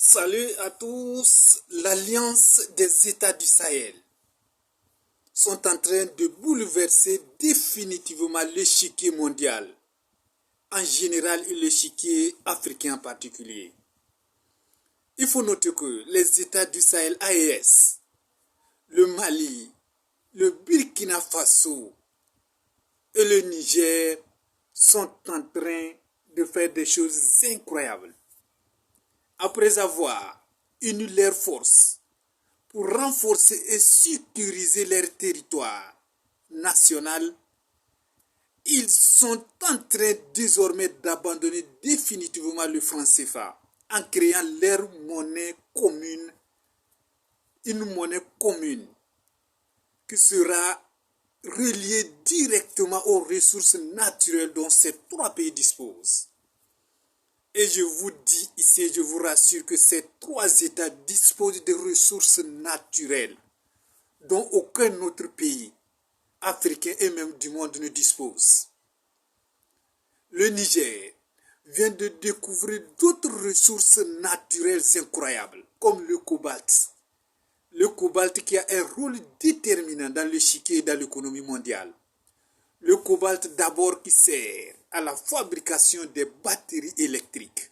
Salut à tous. L'Alliance des États du Sahel sont en train de bouleverser définitivement l'échiquier mondial, en général et l'échiquier africain en particulier. Il faut noter que les États du Sahel AES, le Mali, le Burkina Faso et le Niger sont en train de faire des choses incroyables. Après avoir uni leurs forces pour renforcer et sécuriser leur territoire national, ils sont en train désormais d'abandonner définitivement le franc CFA en créant leur monnaie commune, une monnaie commune qui sera reliée directement aux ressources naturelles dont ces trois pays disposent. Et je vous dis ici, je vous rassure que ces trois États disposent de ressources naturelles dont aucun autre pays africain et même du monde ne dispose. Le Niger vient de découvrir d'autres ressources naturelles incroyables, comme le cobalt. Le cobalt qui a un rôle déterminant dans l'échiquier et dans l'économie mondiale. Le cobalt d'abord qui sert à la fabrication des batteries électriques.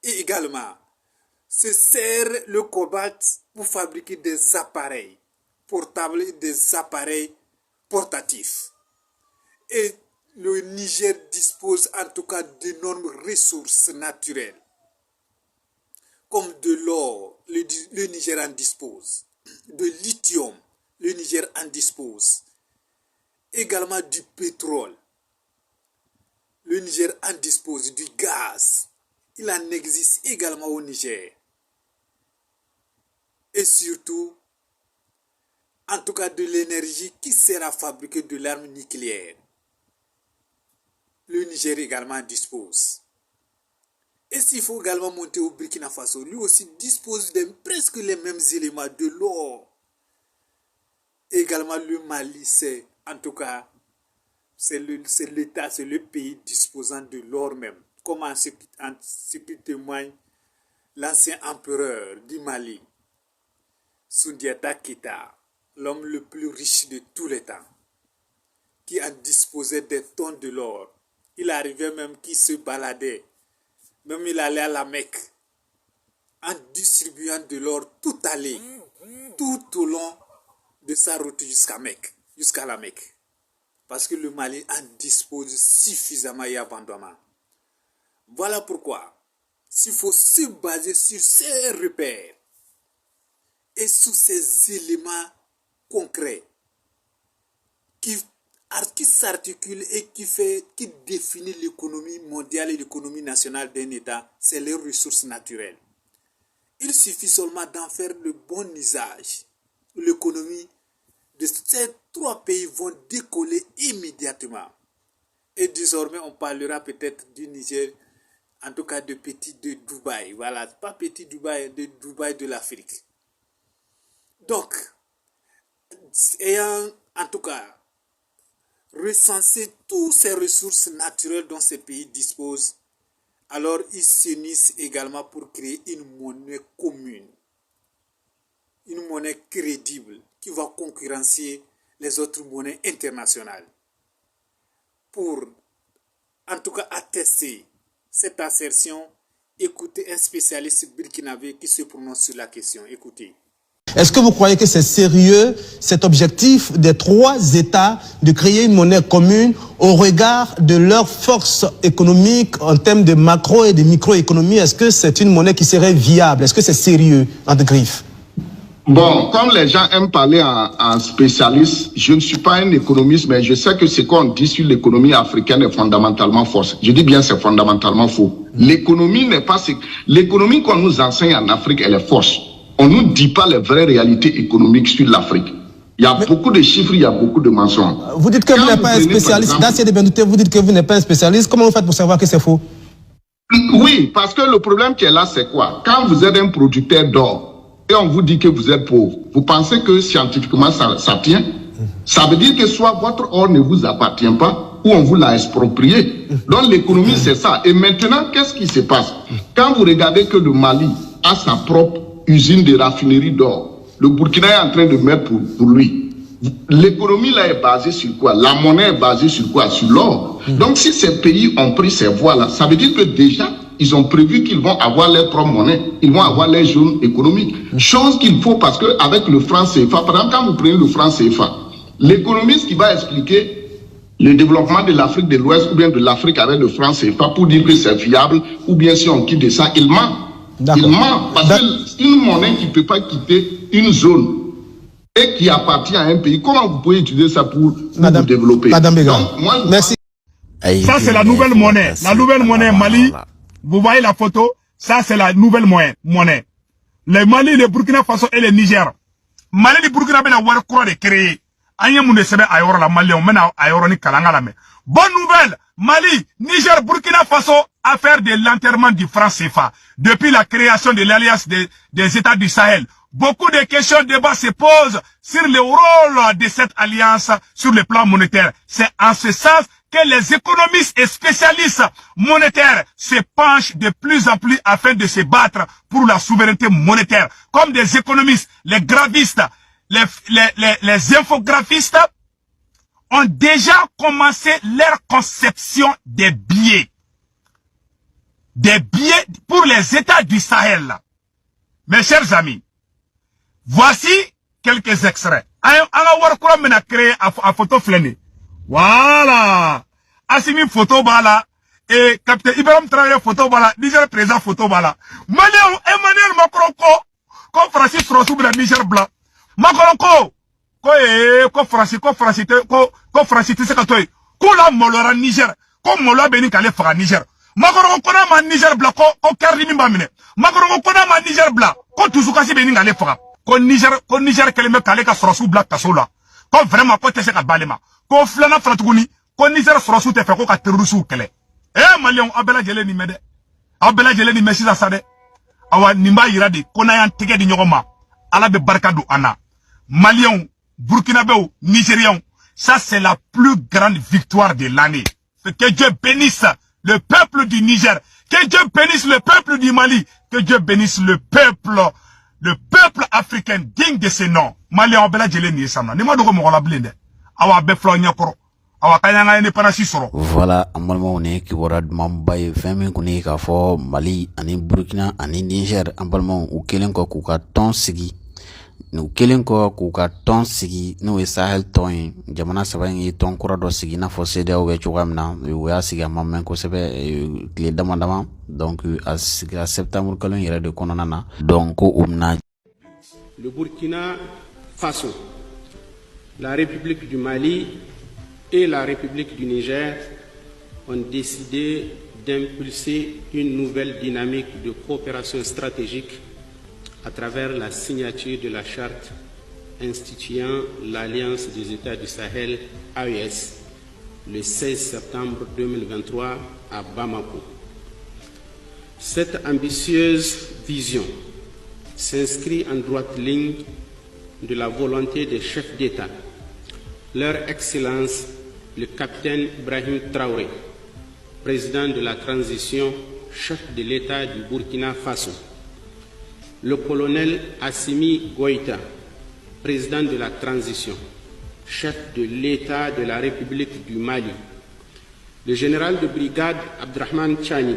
Et également, se sert le cobalt pour fabriquer des appareils portables et des appareils portatifs. Et le Niger dispose en tout cas d'énormes ressources naturelles. Comme de l'or, le Niger en dispose. De lithium, le Niger en dispose. Également du pétrole. Le Niger en dispose du gaz. Il en existe également au Niger. Et surtout, en tout cas de l'énergie qui sert à fabriquer de l'arme nucléaire. Le Niger également en dispose. Et s'il faut également monter au Burkina Faso, lui aussi dispose de presque les mêmes éléments, de l'or. Également le Mali, c'est en tout cas, c'est l'État, c'est le pays disposant de l'or même. Comme en ce qui témoigne l'ancien empereur du Mali, Soundiata Keita, l'homme le plus riche de tous les temps, qui en disposait des tonnes de l'or. Il arrivait même qu'il se baladait, même il allait à la Mecque, en distribuant de l'or tout allé, tout au long de sa route jusqu'à la Mecque. Parce que le Mali en dispose suffisamment et abondamment. Voilà pourquoi, s'il faut se baser sur ces repères et sur ces éléments concrets qui s'articulent et qui définissent l'économie mondiale et l'économie nationale d'un État, c'est les ressources naturelles. Il suffit seulement d'en faire le bon usage. L'économie de ces trois pays vont décoller immédiatement. Et désormais, on parlera peut-être du Niger, en tout cas de petit de Dubaï. Voilà, pas petit Dubaï, de Dubaï de l'Afrique. Donc, ayant en tout cas recensé toutes ces ressources naturelles dont ces pays disposent, alors ils s'unissent également pour créer une monnaie commune, une monnaie crédible qui va concurrencer les autres monnaies internationales. Pour en tout cas attester cette assertion, écoutez un spécialiste burkinabé qui se prononce sur la question. Écoutez. Est-ce que vous croyez que c'est sérieux, cet objectif des trois États de créer une monnaie commune au regard de leur force économique en termes de macro et de microéconomie? Est-ce que c'est une monnaie qui serait viable? Est-ce que c'est sérieux, entre griffes? Bon, comme les gens aiment parler en spécialiste, je ne suis pas un économiste, mais je sais que ce qu'on dit sur l'économie africaine est fondamentalement fausse. Je dis bien c'est fondamentalement faux. L'économie n'est pas... L'économie qu'on nous enseigne en Afrique, elle est fausse. On ne nous dit pas les vraies réalités économiques sur l'Afrique. Il y a beaucoup de chiffres, il y a beaucoup de mensonges. Vous dites que vous n'êtes pas un spécialiste. Vous dites que vous n'êtes pas un spécialiste. Comment vous faites pour savoir que c'est faux? Oui, parce que le problème qui est là, c'est quoi? Quand vous êtes un producteur d'or, et on vous dit que vous êtes pauvre, vous pensez que scientifiquement ça tient? Ça veut dire que soit votre or ne vous appartient pas, ou on vous l'a exproprié. Donc l'économie, c'est ça. Et maintenant, qu'est-ce qui se passe? Quand vous regardez que le Mali a sa propre usine de raffinerie d'or. Le Burkina est en train de mettre pour lui. L'économie là est basée sur quoi? La monnaie est basée sur quoi? Sur l'or. Donc si ces pays ont pris ces voies-là, ça veut dire que déjà, ils ont prévu qu'ils vont avoir leur propre monnaie. Ils vont avoir les zones économiques. Chose qu'il faut parce qu'avec le franc CFA, par exemple, quand vous prenez le franc CFA, l'économiste qui va expliquer le développement de l'Afrique de l'Ouest ou bien de l'Afrique avec le franc CFA pour dire que c'est fiable ou bien si on quitte de ça, il ment. Il ment parce qu'une monnaie qui ne peut pas quitter une zone et qui appartient à un pays, comment vous pouvez utiliser ça pour vous développer? Madame Béga, donc, moi, merci. Ça, c'est la nouvelle monnaie. La nouvelle monnaie Mali, vous voyez la photo, ça, c'est la nouvelle monnaie. Le Mali, le Burkina Faso et le Niger. Mali, le Burkina Faso, la Warkura de créer. La Mali, on mène à ni Kalangalame. Bonne nouvelle, Mali, Niger, Burkina Faso, affaire de l'enterrement du franc CFA. Depuis la création de l'alliance des États du Sahel, beaucoup de questions, débats se posent sur le rôle de cette alliance sur le plan monétaire. C'est en ce sens que les économistes et spécialistes monétaires se penchent de plus en plus afin de se battre pour la souveraineté monétaire. Comme des économistes, les graphistes, les infographistes ont déjà commencé leur conception des billets. Des billets pour les États du Sahel. Mes chers amis, voici quelques extraits. On va créer à photo flânée. Voilà. Assimi photo bala. Et capitaine Ibrahim Traoré photo bala. Niger président photo bala. Emmanuel Macron ko Francis Rossou de Niger blanc. Macron ko Francis c'est quand toi. Ko la molora Niger. Ko molo beni kale fra Niger. Macron ko na ma Niger blanc ko Karimi Bamine. Macron ko na ma Niger blanc. Ko Tuzukasi beni kale fra. Ko Niger keleme kale ka Rossou blanc kasola. Ko vraiment ko tese ka balema. Ko flana fratuguni ko Niger Rossou te fait ko ka terrorisou kele. Malion abela jele ni mede. Abela jele ni mesi za sade. Awa nimba yiradi ko na yan tege di nyogoma. Ala be barkadu ana. Malion, Burkinabé, Nigérian, ça c'est la plus grande victoire de l'année. Que Dieu bénisse le peuple du Niger, que Dieu bénisse le peuple du Mali, que Dieu bénisse le peuple africain digne de ce nom. Malion abela jele ni sana. Ni madogo mo la blinde. Awa be flo nyakoro. Voilà, ambalma on est qui aura mambaye femme kuni ka fo Mali ani Burkina ani Niger ambalma ou kelen ko ka ton sigi no kelen ko ka ton sigi no e Sahel ton jamana saba ngi ton kura do sigi na fo cede o be chugamna o ya sigi mammen ko sebe clé damandama donc à septembre kalon yere de kononana donc umna le Burkina Faso, la République du Mali et la République du Niger ont décidé d'impulser une nouvelle dynamique de coopération stratégique à travers la signature de la charte instituant l'Alliance des États du Sahel, AES, le 16 septembre 2023 à Bamako. Cette ambitieuse vision s'inscrit en droite ligne de la volonté des chefs d'État, leur Excellence le capitaine Ibrahim Traoré, président de la transition, chef de l'État du Burkina Faso, le colonel Assimi Goïta, président de la transition, chef de l'État de la République du Mali, le général de brigade Abdrahman Chani,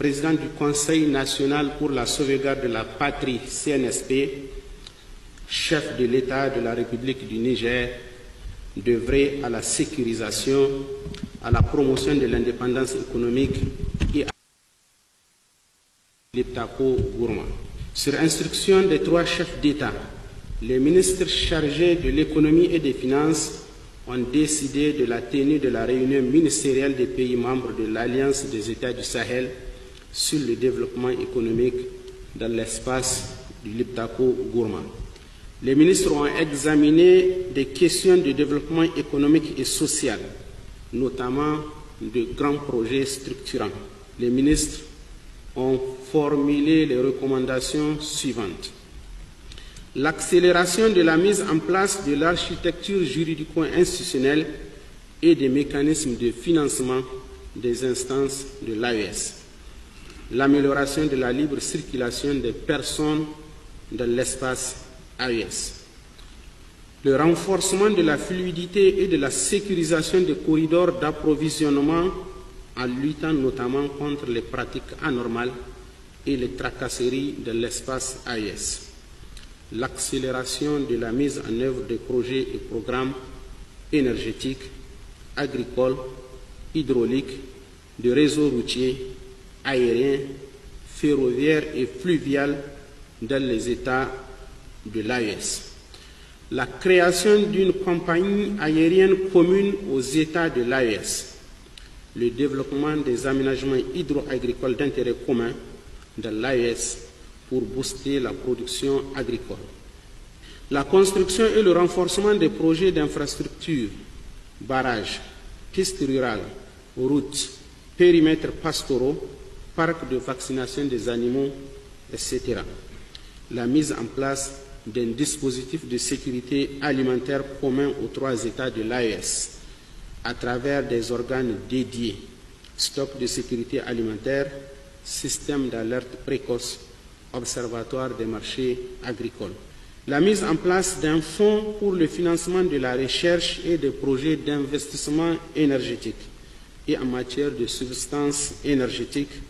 président du Conseil national pour la sauvegarde de la patrie CNSP, chef de l'État de la République du Niger, d'œuvrer à la sécurisation, à la promotion de l'indépendance économique et à l'Iptako Gourma. Sur instruction des trois chefs d'État, les ministres chargés de l'économie et des finances ont décidé de la tenue de la réunion ministérielle des pays membres de l'Alliance des États du Sahel sur le développement économique dans l'espace du Liptako Gourma. Les ministres ont examiné des questions de développement économique et social, notamment de grands projets structurants. Les ministres ont formulé les recommandations suivantes. L'accélération de la mise en place de l'architecture juridico-institutionnelle et des mécanismes de financement des instances de l'AES. l'amélioration de la libre circulation des personnes dans l'espace AES, le renforcement de la fluidité et de la sécurisation des corridors d'approvisionnement en luttant notamment contre les pratiques anormales et les tracasseries de l'espace AES, l'accélération de la mise en œuvre des projets et programmes énergétiques, agricoles, hydrauliques, de réseaux routiers, aériens, ferroviaires et fluviales dans les États de l'AES, la création d'une compagnie aérienne commune aux États de l'AES, le développement des aménagements hydro-agricoles d'intérêt commun de l'AES pour booster la production agricole, la construction et le renforcement des projets d'infrastructures, barrages, pistes rurales, routes, périmètres pastoraux, parcs de vaccination des animaux, etc. La mise en place d'un dispositif de sécurité alimentaire commun aux 3 États de l'AES à travers des organes dédiés, stock de sécurité alimentaire, système d'alerte précoce, observatoire des marchés agricoles. La mise en place d'un fonds pour le financement de la recherche et des projets d'investissement énergétique et en matière de substances énergétiques,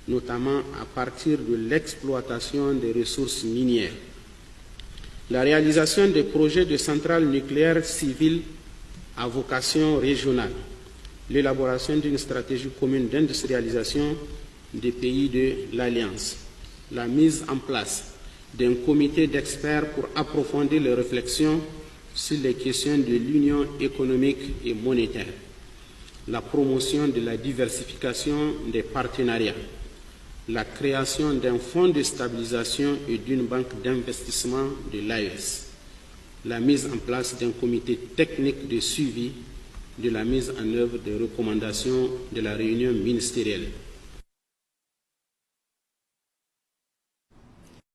notamment à partir de l'exploitation des ressources minières. La réalisation des projets de centrales nucléaires civiles à vocation régionale, l'élaboration d'une stratégie commune d'industrialisation des pays de l'Alliance, la mise en place d'un comité d'experts pour approfondir les réflexions sur les questions de l'union économique et monétaire, la promotion de la diversification des partenariats, la création d'un fonds de stabilisation et d'une banque d'investissement de l'AES, la mise en place d'un comité technique de suivi de la mise en œuvre des recommandations de la réunion ministérielle,